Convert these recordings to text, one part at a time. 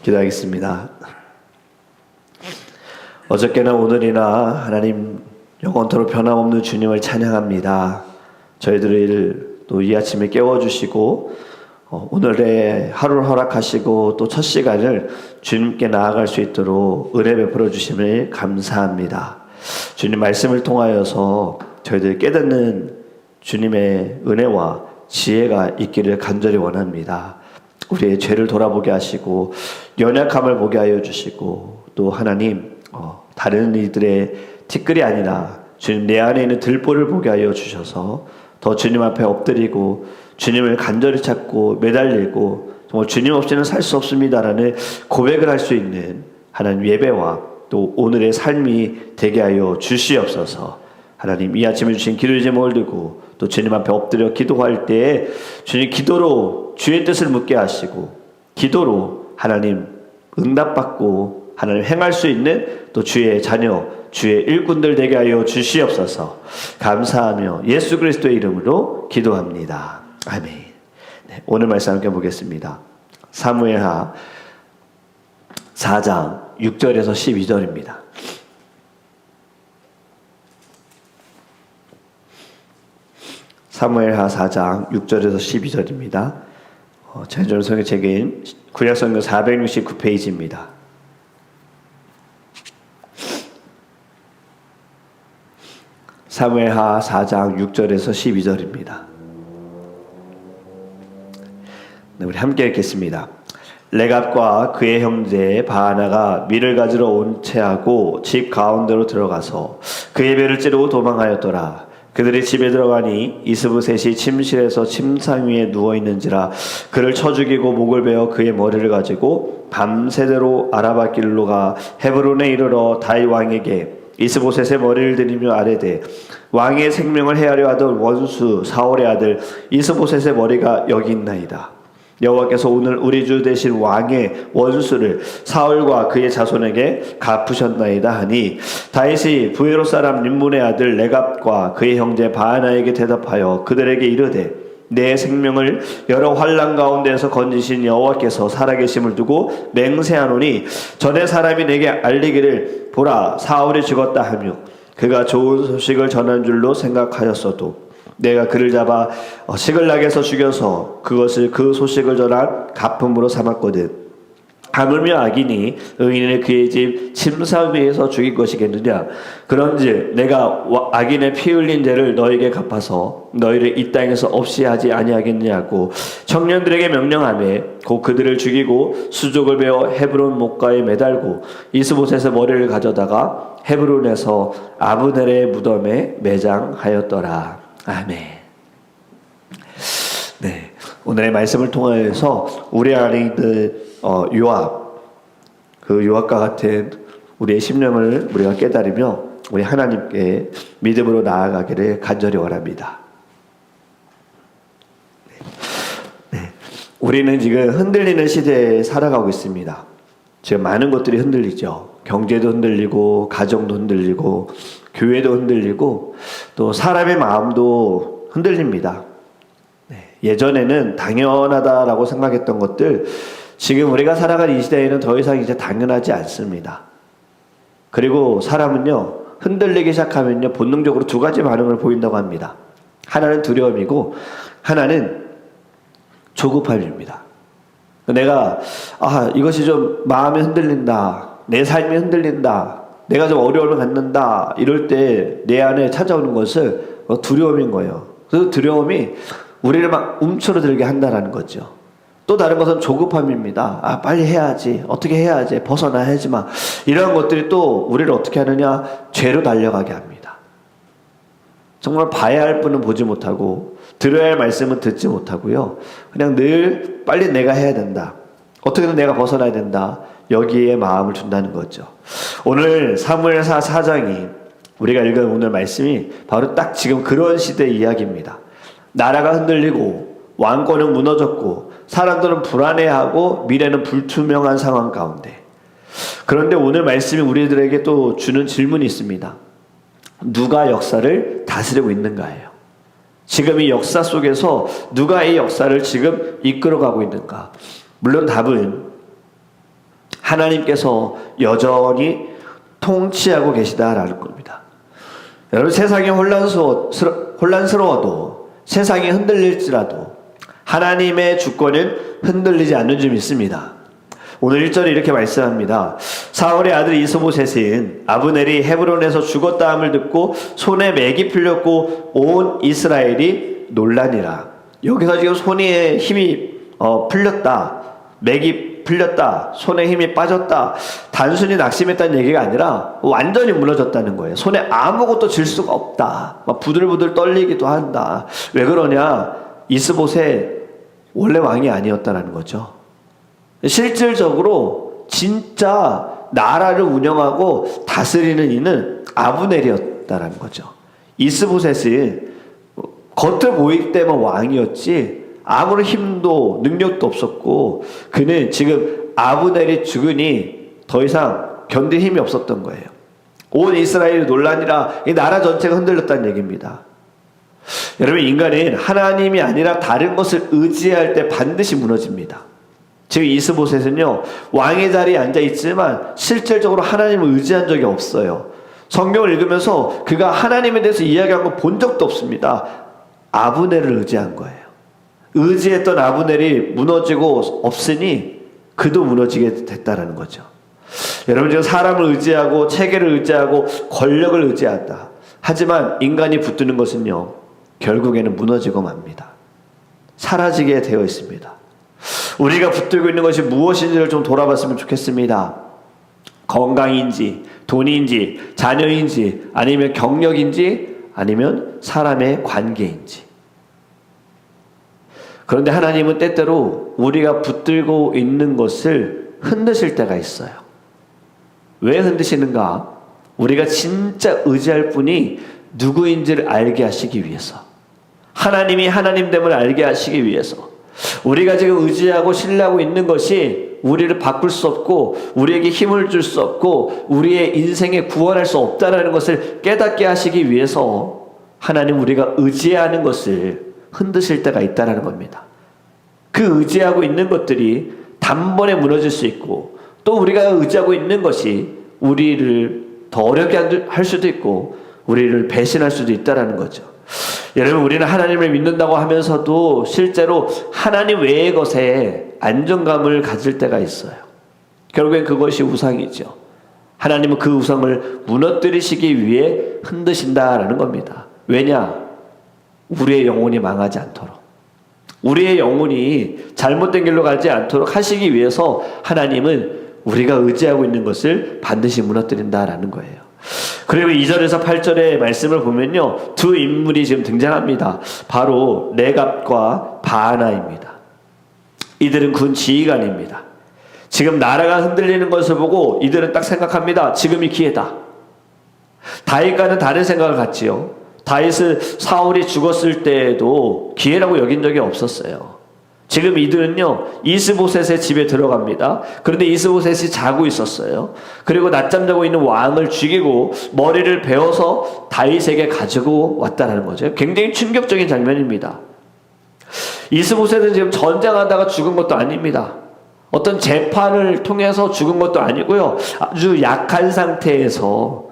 기도하겠습니다. 어저께나 오늘이나 하나님 영원토록 변함없는 주님을 찬양합니다. 저희들을 또 이 아침에 깨워주시고 오늘의 하루를 허락하시고 또 첫 시간을 주님께 나아갈 수 있도록 은혜 베풀어 주심을 감사합니다. 주님 말씀을 통하여서 저희들 깨닫는 주님의 은혜와 지혜가 있기를 간절히 원합니다. 우리의 죄를 돌아보게 하시고 연약함을 보게 하여 주시고 또 하나님 다른 이들의 티끌이 아니라 주님 내 안에 있는 들보를 보게 하여 주셔서 더 주님 앞에 엎드리고 주님을 간절히 찾고 매달리고 정말 주님 없이는 살 수 없습니다라는 고백을 할 수 있는 하나님 예배와 또 오늘의 삶이 되게 하여 주시옵소서. 하나님 이 아침에 주신 기도의 제목을 들고 또 주님 앞에 엎드려 기도할 때에 주님 기도로 주의 뜻을 묻게 하시고 기도로 하나님 응답받고 하나님 행할 수 있는 또 주의 자녀 주의 일꾼들 되게 하여 주시옵소서. 감사하며 예수 그리스도의 이름으로 기도합니다. 아멘. 네, 오늘 말씀 함께 보겠습니다. 사무엘하 4장 6절에서 12절입니다. 사무엘하 4장 6절에서 12절입니다. 제존 성경책인 구약성경 469페이지입니다. 사무엘하 4장 6절에서 12절입니다. 네, 우리 함께 읽겠습니다. 레갑과 그의 형제 바하나가 밀을 가지러 온 채하고 집 가운데로 들어가서 그의 배를 찌르고 도망하였더라. 그들이 집에 들어가니 이스보셋이 침실에서 침상 위에 누워있는지라 그를 쳐 죽이고 목을 베어 그의 머리를 가지고 밤새도록 아라바 길로 가 헤브론에 이르러 다윗 왕에게 이스보셋의 머리를 들이며 아뢰되 왕의 생명을 해하려 하던 원수 사울의 아들 이스보셋의 머리가 여기 있나이다. 여호와께서 오늘 우리 주 대신 왕의 원수를 사울과 그의 자손에게 갚으셨나이다 하니 다윗이 부에롯 사람 림몬의 아들 레갑과 그의 형제 바하나에게 대답하여 그들에게 이르되 내 생명을 여러 환난 가운데에서 건지신 여호와께서 살아계심을 두고 맹세하노니 전에 사람이 내게 알리기를 보라 사울이 죽었다 하며 그가 좋은 소식을 전한 줄로 생각하였어도 내가 그를 잡아 시글락에서 죽여서 그것을 그 소식을 전한 가품으로 삼았거든. 하물며 악인이 의인을 그의 집 침상 위에서 죽일 것이겠느냐. 그런즉 내가 악인의 피 흘린 죄를 너에게 갚아서 너희를 이 땅에서 없이 하지 아니하겠느냐고 청년들에게 명령하며 곧 그들을 죽이고 수족을 베어 헤브론 목가에 매달고 이스보셋의 머리를 가져다가 헤브론에서 아브넬의 무덤에 매장하였더라. 아멘. 네, 오늘의 말씀을 통해서 우리 안에 있는 요압, 그 요압과 같은 우리의 심령을 우리가 깨달으며 우리 하나님께 믿음으로 나아가기를 간절히 원합니다. 네, 우리는 지금 흔들리는 시대에 살아가고 있습니다. 지금 많은 것들이 흔들리죠. 경제도 흔들리고 가정도 흔들리고 교회도 흔들리고 또 사람의 마음도 흔들립니다. 네, 예전에는 당연하다라고 생각했던 것들 지금 우리가 살아가는 이 시대에는 더 이상 이제 당연하지 않습니다. 그리고 사람은요 흔들리기 시작하면요 본능적으로 두 가지 반응을 보인다고 합니다. 하나는 두려움이고 하나는 조급함입니다. 내가 이것이 좀 마음이 흔들린다, 내 삶이 흔들린다, 내가 좀 어려움을 갖는다 이럴 때 내 안에 찾아오는 것은 두려움인 거예요. 그 두려움이 우리를 막 움츠러들게 한다는 거죠. 또 다른 것은 조급함입니다. 빨리 해야지, 어떻게 해야지, 벗어나야지 막 이런 것들이 또 우리를 어떻게 하느냐, 죄로 달려가게 합니다. 정말 봐야 할 분은 보지 못하고 들어야 할 말씀은 듣지 못하고요, 그냥 늘 빨리 내가 해야 된다, 어떻게든 내가 벗어나야 된다, 여기에 마음을 둔다는 거죠. 오늘 사무엘하 4장이 우리가 읽은 오늘 말씀이 바로 딱 지금 그런 시대의 이야기입니다. 나라가 흔들리고 왕권은 무너졌고 사람들은 불안해하고 미래는 불투명한 상황 가운데, 그런데 오늘 말씀이 우리들에게 또 주는 질문이 있습니다. 누가 역사를 다스리고 있는가예요. 지금 이 역사 속에서 누가 이 역사를 지금 이끌어가고 있는가? 물론 답은 하나님께서 여전히 통치하고 계시다라는 겁니다. 여러분, 세상이 혼란스러워도, 세상이 흔들릴지라도 하나님의 주권은 흔들리지 않는 줄 믿습니다. 오늘 1절에 이렇게 말씀합니다. 사울의 아들 이스보셋은 아브넬이 헤브론에서 죽었다함을 듣고 손에 맥이 풀렸고 온 이스라엘이 놀라니라. 여기서 지금 손에 힘이 풀렸다, 맥이 풀렸다, 손에 힘이 빠졌다, 단순히 낙심했다는 얘기가 아니라 완전히 무너졌다는 거예요. 손에 아무것도 질 수가 없다, 막 부들부들 떨리기도 한다. 왜 그러냐? 이스보셋 원래 왕이 아니었다라는 거죠. 실질적으로 진짜 나라를 운영하고 다스리는 이는 아브넬이었다라는 거죠. 이스보셋은 겉을 보일 때만 왕이었지 아무런 힘도 능력도 없었고, 그는 지금 아브넬이 죽으니 더 이상 견딜 힘이 없었던 거예요. 온 이스라엘이 논란이라 이 나라 전체가 흔들렸다는 얘기입니다. 여러분, 인간은 하나님이 아니라 다른 것을 의지할 때 반드시 무너집니다. 지금 이스보셋은요, 왕의 자리에 앉아있지만 실질적으로 하나님을 의지한 적이 없어요. 성경을 읽으면서 그가 하나님에 대해서 이야기한 거 본 적도 없습니다. 아브넬을 의지한 거예요. 의지했던 아브넬이 무너지고 없으니 그도 무너지게 됐다라는 거죠. 여러분, 지금 사람을 의지하고 체계를 의지하고 권력을 의지한다. 하지만 인간이 붙드는 것은요, 결국에는 무너지고 맙니다. 사라지게 되어 있습니다. 우리가 붙들고 있는 것이 무엇인지를 좀 돌아봤으면 좋겠습니다. 건강인지, 돈인지, 자녀인지, 아니면 경력인지, 아니면 사람의 관계인지. 그런데 하나님은 때때로 우리가 붙들고 있는 것을 흔드실 때가 있어요. 왜 흔드시는가? 우리가 진짜 의지할 분이 누구인지를 알게 하시기 위해서, 하나님이 하나님됨을 알게 하시기 위해서, 우리가 지금 의지하고 신뢰하고 있는 것이 우리를 바꿀 수 없고 우리에게 힘을 줄 수 없고 우리의 인생에 구원할 수 없다는 것을 깨닫게 하시기 위해서 하나님 우리가 의지하는 것을 흔드실 때가 있다는 겁니다. 그 의지하고 있는 것들이 단번에 무너질 수 있고, 또 우리가 의지하고 있는 것이 우리를 더 어렵게 할 수도 있고 우리를 배신할 수도 있다는 거죠. 여러분, 우리는 하나님을 믿는다고 하면서도 실제로 하나님 외의 것에 안정감을 가질 때가 있어요. 결국엔 그것이 우상이죠. 하나님은 그 우상을 무너뜨리시기 위해 흔드신다라는 겁니다. 왜냐? 우리의 영혼이 망하지 않도록, 우리의 영혼이 잘못된 길로 가지 않도록 하시기 위해서 하나님은 우리가 의지하고 있는 것을 반드시 무너뜨린다라는 거예요. 그리고 2절에서 8절의 말씀을 보면요, 두 인물이 지금 등장합니다. 바로 레갑과 바하나입니다. 이들은 군 지휘관입니다. 지금 나라가 흔들리는 것을 보고 이들은 딱 생각합니다. 지금이 기회다. 다윗과는 다른 생각을 갖지요. 다윗은 사울이 죽었을 때에도 기회라고 여긴 적이 없었어요. 지금 이들은요, 이스보셋의 집에 들어갑니다. 그런데 이스보셋이 자고 있었어요. 그리고 낮잠 자고 있는 왕을 죽이고 머리를 베어서 다윗에게 가지고 왔다는 거죠. 굉장히 충격적인 장면입니다. 이스보셋은 지금 전쟁하다가 죽은 것도 아닙니다. 어떤 재판을 통해서 죽은 것도 아니고요, 아주 약한 상태에서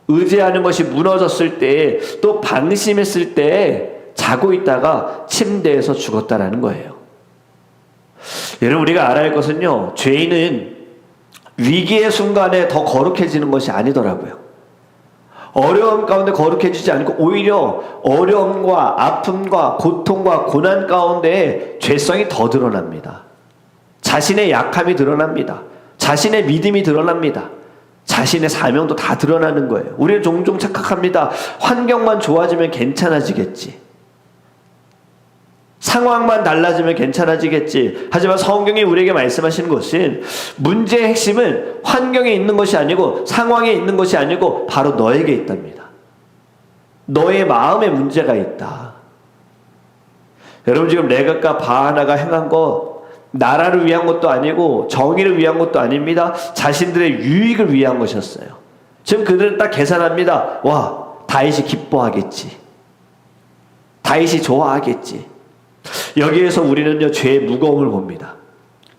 의지하는 것이 무너졌을 때, 또 방심했을 때 자고 있다가 침대에서 죽었다라는 거예요. 여러분, 우리가 알아야 할 것은요, 죄인은 위기의 순간에 더 거룩해지는 것이 아니더라고요. 어려움 가운데 거룩해지지 않고 오히려 어려움과 아픔과 고통과 고난 가운데 죄성이 더 드러납니다. 자신의 약함이 드러납니다. 자신의 믿음이 드러납니다. 자신의 사명도 다 드러나는 거예요. 우리는 종종 착각합니다. 환경만 좋아지면 괜찮아지겠지, 상황만 달라지면 괜찮아지겠지. 하지만 성경이 우리에게 말씀하시는 것은 문제의 핵심은 환경에 있는 것이 아니고 상황에 있는 것이 아니고 바로 너에게 있답니다. 너의 마음에 문제가 있다. 여러분, 지금 레갑과 바하나가 행한 것 나라를 위한 것도 아니고 정의를 위한 것도 아닙니다. 자신들의 유익을 위한 것이었어요. 지금 그들은 딱 계산합니다. 와, 다윗이 기뻐하겠지, 다윗이 좋아하겠지. 여기에서 우리는요, 죄의 무거움을 봅니다.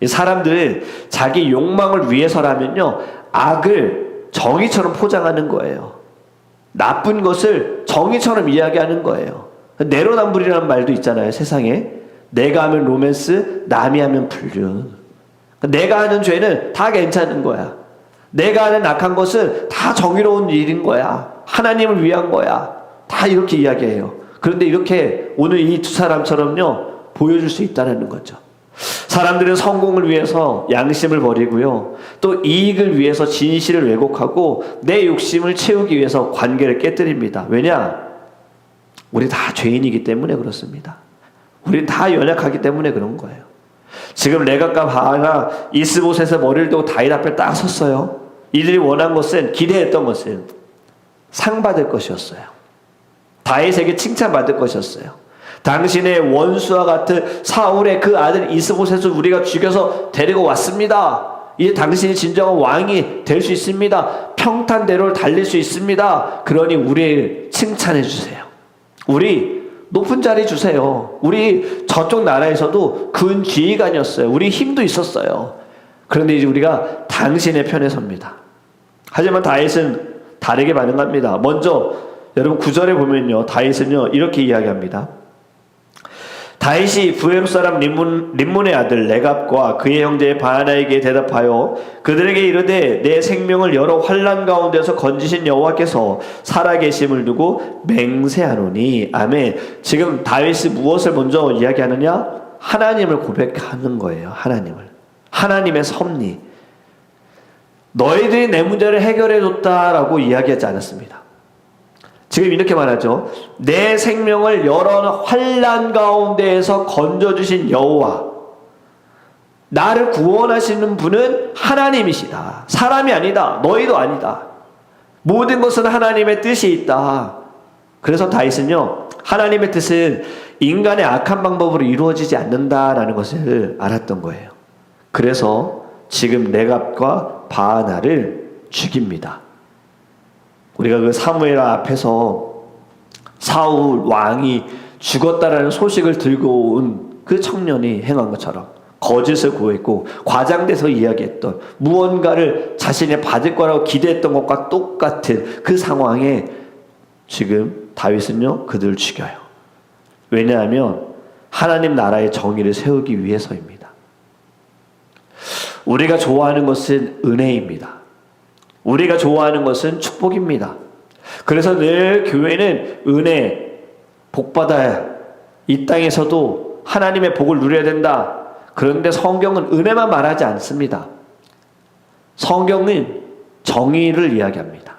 이 사람들은 자기 욕망을 위해서라면요, 악을 정의처럼 포장하는 거예요. 나쁜 것을 정의처럼 이야기하는 거예요. 내로남불이라는 말도 있잖아요, 세상에. 내가 하면 로맨스, 남이 하면 불륜. 내가 하는 죄는 다 괜찮은 거야. 내가 하는 악한 것은 다 정의로운 일인 거야. 하나님을 위한 거야. 다 이렇게 이야기해요. 그런데 이렇게 오늘 이 두 사람처럼요, 보여줄 수 있다는 거죠. 사람들은 성공을 위해서 양심을 버리고요, 또 이익을 위해서 진실을 왜곡하고 내 욕심을 채우기 위해서 관계를 깨뜨립니다. 왜냐? 우리 다 죄인이기 때문에 그렇습니다. 우리는 다 연약하기 때문에 그런 거예요. 지금 레갑과 바하나 이스보셋의 머리를 두고 다윗 앞에 딱 섰어요. 이들이 원한 것은, 기대했던 것은 상 받을 것이었어요. 다윗에게 칭찬받을 것이었어요. 당신의 원수와 같은 사울의 그 아들 이스보셋을 우리가 죽여서 데리고 왔습니다. 이제 당신이 진정한 왕이 될 수 있습니다. 평탄대로를 달릴 수 있습니다. 그러니 우리를 칭찬해 주세요. 우리 높은 자리 주세요. 우리 저쪽 나라에서도 근 지휘관이었어요. 우리 힘도 있었어요. 그런데 이제 우리가 당신의 편에 섭니다. 하지만 다윗은 다르게 반응합니다. 먼저 여러분 9절에 보면요, 다윗은요 이렇게 이야기합니다. 다윗이 브에롯 사람 림몬의 아들 레갑과 그의 형제 바하나에게 대답하여 그들에게 이르되 내 생명을 여러 환난 가운데서 건지신 여호와께서 살아계심을 두고 맹세하노니. 아멘. 지금 다윗이 무엇을 먼저 이야기하느냐? 하나님을 고백하는 거예요. 하나님의 섭리. 너희들이 내 문제를 해결해 줬다라고 이야기하지 않았습니다. 지금 이렇게 말하죠. 내 생명을 여러 환난 가운데에서 건져주신 여호와, 나를 구원하시는 분은 하나님이시다. 사람이 아니다. 너희도 아니다. 모든 것은 하나님의 뜻이 있다. 그래서 다윗은요, 하나님의 뜻은 인간의 악한 방법으로 이루어지지 않는다라는 것을 알았던 거예요. 그래서 지금 레갑과 바하나를 죽입니다. 우리가 그 사무엘 앞에서 사울 왕이 죽었다라는 소식을 들고 온 그 청년이 행한 것처럼 거짓을 고했고 과장돼서 이야기했던 무언가를 자신이 받을 거라고 기대했던 것과 똑같은 그 상황에 지금 다윗은요 그들을 죽여요. 왜냐하면 하나님 나라의 정의를 세우기 위해서입니다. 우리가 좋아하는 것은 은혜입니다. 우리가 좋아하는 것은 축복입니다. 그래서 늘 교회는 은혜, 복받아야 이 땅에서도 하나님의 복을 누려야 된다. 그런데 성경은 은혜만 말하지 않습니다. 성경은 정의를 이야기합니다.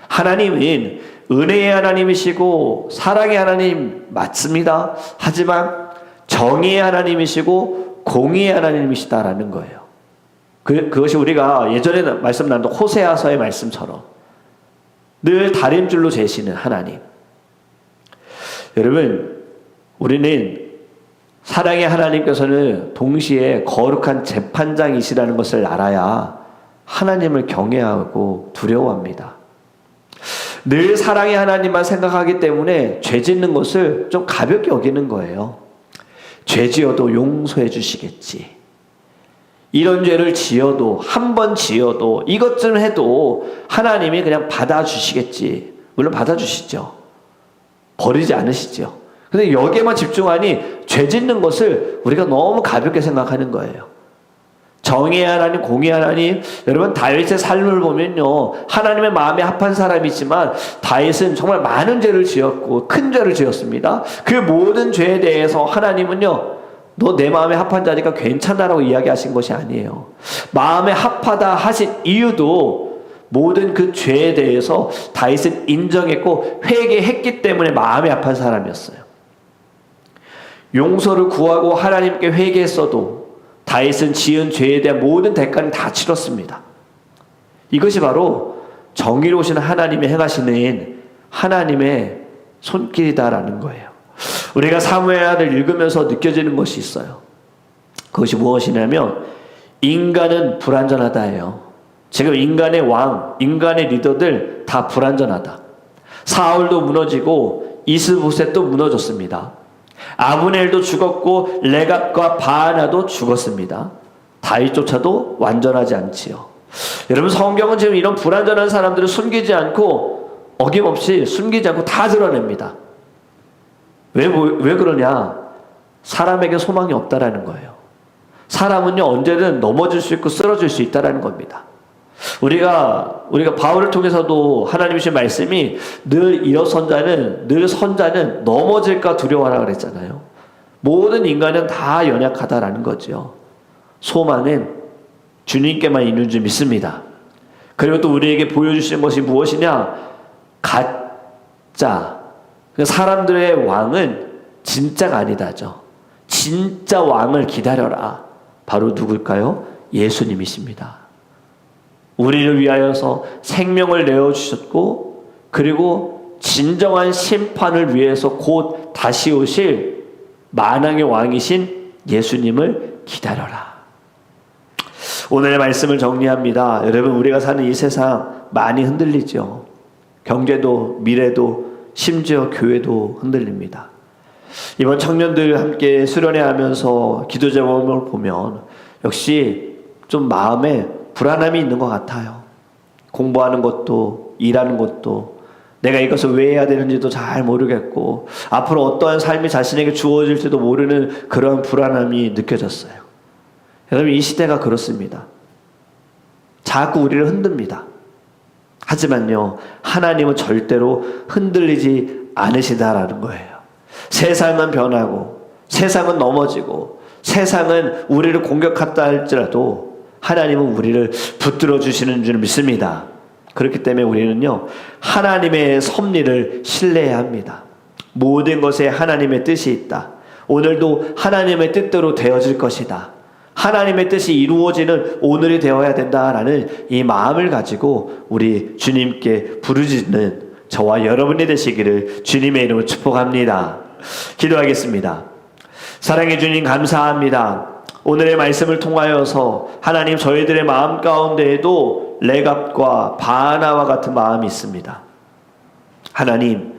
하나님은 은혜의 하나님이시고 사랑의 하나님 맞습니다. 하지만 정의의 하나님이시고 공의의 하나님이시다라는 거예요. 그것이 우리가 예전에 말씀 나눴던 호세아서의 말씀처럼 늘 다림줄로 재시는 하나님. 여러분, 우리는 사랑의 하나님께서는 동시에 거룩한 재판장이시라는 것을 알아야 하나님을 경외하고 두려워합니다. 늘 사랑의 하나님만 생각하기 때문에 죄 짓는 것을 좀 가볍게 여기는 거예요. 죄 지어도 용서해 주시겠지. 이런 죄를 지어도, 한 번 지어도, 이것 좀 해도 하나님이 그냥 받아주시겠지. 물론 받아주시죠. 버리지 않으시죠. 근데 여기에만 집중하니 죄 짓는 것을 우리가 너무 가볍게 생각하는 거예요. 정의의 하나님, 공의의 하나님. 여러분, 다윗의 삶을 보면요, 하나님의 마음에 합한 사람이지만 다윗은 정말 많은 죄를 지었고 큰 죄를 지었습니다. 그 모든 죄에 대해서 하나님은요, 너 내 마음에 합한 자니까 괜찮다라고 이야기하신 것이 아니에요. 마음에 합하다 하신 이유도 모든 그 죄에 대해서 다윗은 인정했고 회개했기 때문에 마음에 합한 사람이었어요. 용서를 구하고 하나님께 회개했어도 다윗은 지은 죄에 대한 모든 대가는 다 치렀습니다. 이것이 바로 정의로우신 하나님이 행하시는 하나님의 손길이다라는 거예요. 우리가 사무엘하를 읽으면서 느껴지는 것이 있어요. 그것이 무엇이냐면 인간은 불완전하다예요. 지금 인간의 왕, 인간의 리더들 다 불완전하다. 사울도 무너지고 이스보셋도 무너졌습니다. 아브넬도 죽었고 레갑과 바하나도 죽었습니다. 다윗조차도 완전하지 않지요. 여러분, 성경은 지금 이런 불완전한 사람들을 숨기지 않고, 어김없이 숨기지 않고 다 드러냅니다. 왜 그러냐? 사람에게 소망이 없다라는 거예요. 사람은요, 언제든 넘어질 수 있고 쓰러질 수 있다라는 겁니다. 우리가 바울을 통해서도 하나님의 주신 말씀이 늘 늘 선자는 넘어질까 두려워하라 그랬잖아요. 모든 인간은 다 연약하다라는 거죠. 소망은 주님께만 있는 줄 믿습니다. 그리고 또 우리에게 보여주신 것이 무엇이냐? 가짜. 사람들의 왕은 진짜가 아니다죠. 진짜 왕을 기다려라. 바로 누굴까요? 예수님이십니다. 우리를 위하여서 생명을 내어주셨고, 그리고 진정한 심판을 위해서 곧 다시 오실 만왕의 왕이신 예수님을 기다려라. 오늘의 말씀을 정리합니다. 여러분, 우리가 사는 이 세상 많이 흔들리죠. 경제도, 미래도, 심지어 교회도 흔들립니다. 이번 청년들 함께 수련회 하면서 기도 제목을 보면 역시 좀 마음에 불안함이 있는 것 같아요. 공부하는 것도, 일하는 것도, 내가 이것을 왜 해야 되는지도 잘 모르겠고, 앞으로 어떠한 삶이 자신에게 주어질지도 모르는 그런 불안함이 느껴졌어요. 여러분, 이 시대가 그렇습니다. 자꾸 우리를 흔듭니다. 하지만요, 하나님은 절대로 흔들리지 않으시다라는 거예요. 세상은 변하고, 세상은 넘어지고, 세상은 우리를 공격한다 할지라도 하나님은 우리를 붙들어 주시는 줄 믿습니다. 그렇기 때문에 우리는요, 하나님의 섭리를 신뢰해야 합니다. 모든 것에 하나님의 뜻이 있다. 오늘도 하나님의 뜻대로 되어질 것이다. 하나님의 뜻이 이루어지는 오늘이 되어야 된다라는 이 마음을 가지고 우리 주님께 부르짖는 저와 여러분이 되시기를 주님의 이름으로 축복합니다. 기도하겠습니다. 사랑해 주님, 감사합니다. 오늘의 말씀을 통하여서 하나님, 저희들의 마음 가운데에도 레갑과 바나와 같은 마음이 있습니다. 하나님,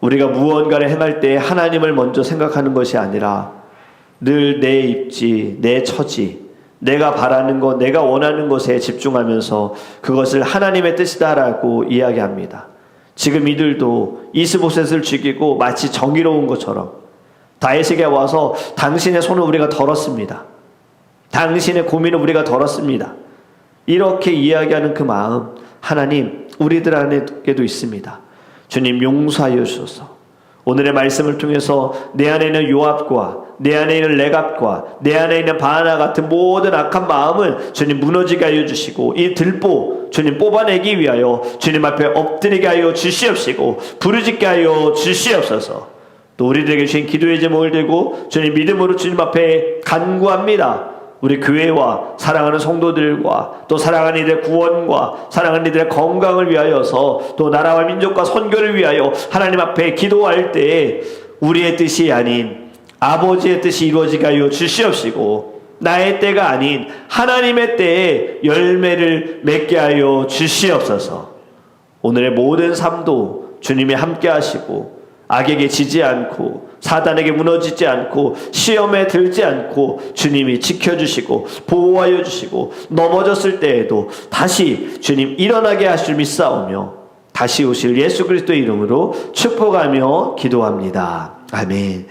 우리가 무언가를 행할 때 하나님을 먼저 생각하는 것이 아니라 늘 내 입지, 내 처지, 내가 바라는 것, 내가 원하는 것에 집중하면서 그것을 하나님의 뜻이다라고 이야기합니다. 지금 이들도 이스보셋을 죽이고 마치 정의로운 것처럼 다윗에게 와서 당신의 손을 우리가 덜었습니다. 당신의 고민을 우리가 덜었습니다. 이렇게 이야기하는 그 마음, 하나님, 우리들 안에도 있습니다. 주님, 용서하여 주소서. 오늘의 말씀을 통해서 내 안에 있는 요압과 내 안에 있는 레갑과 내 안에 있는 바나 같은 모든 악한 마음을 주님 무너지게 하여 주시고, 이 들보 주님 뽑아내기 위하여 주님 앞에 엎드리게 하여 주시옵시고 부르짖게 하여 주시옵소서. 또 우리들에게 주신 기도의 제목을 들고 주님 믿음으로 주님 앞에 간구합니다. 우리 교회와 사랑하는 성도들과 또 사랑하는 이들의 구원과 사랑하는 이들의 건강을 위하여서 또 나라와 민족과 선교를 위하여 하나님 앞에 기도할 때에 우리의 뜻이 아닌 아버지의 뜻이 이루어지게 하여 주시옵시고, 나의 때가 아닌 하나님의 때에 열매를 맺게 하여 주시옵소서. 오늘의 모든 삶도 주님이 함께 하시고 악에게 지지 않고 사단에게 무너지지 않고 시험에 들지 않고 주님이 지켜주시고 보호하여 주시고, 넘어졌을 때에도 다시 주님 일어나게 하실 믿사오며 다시 오실 예수 그리스도의 이름으로 축복하며 기도합니다. 아멘.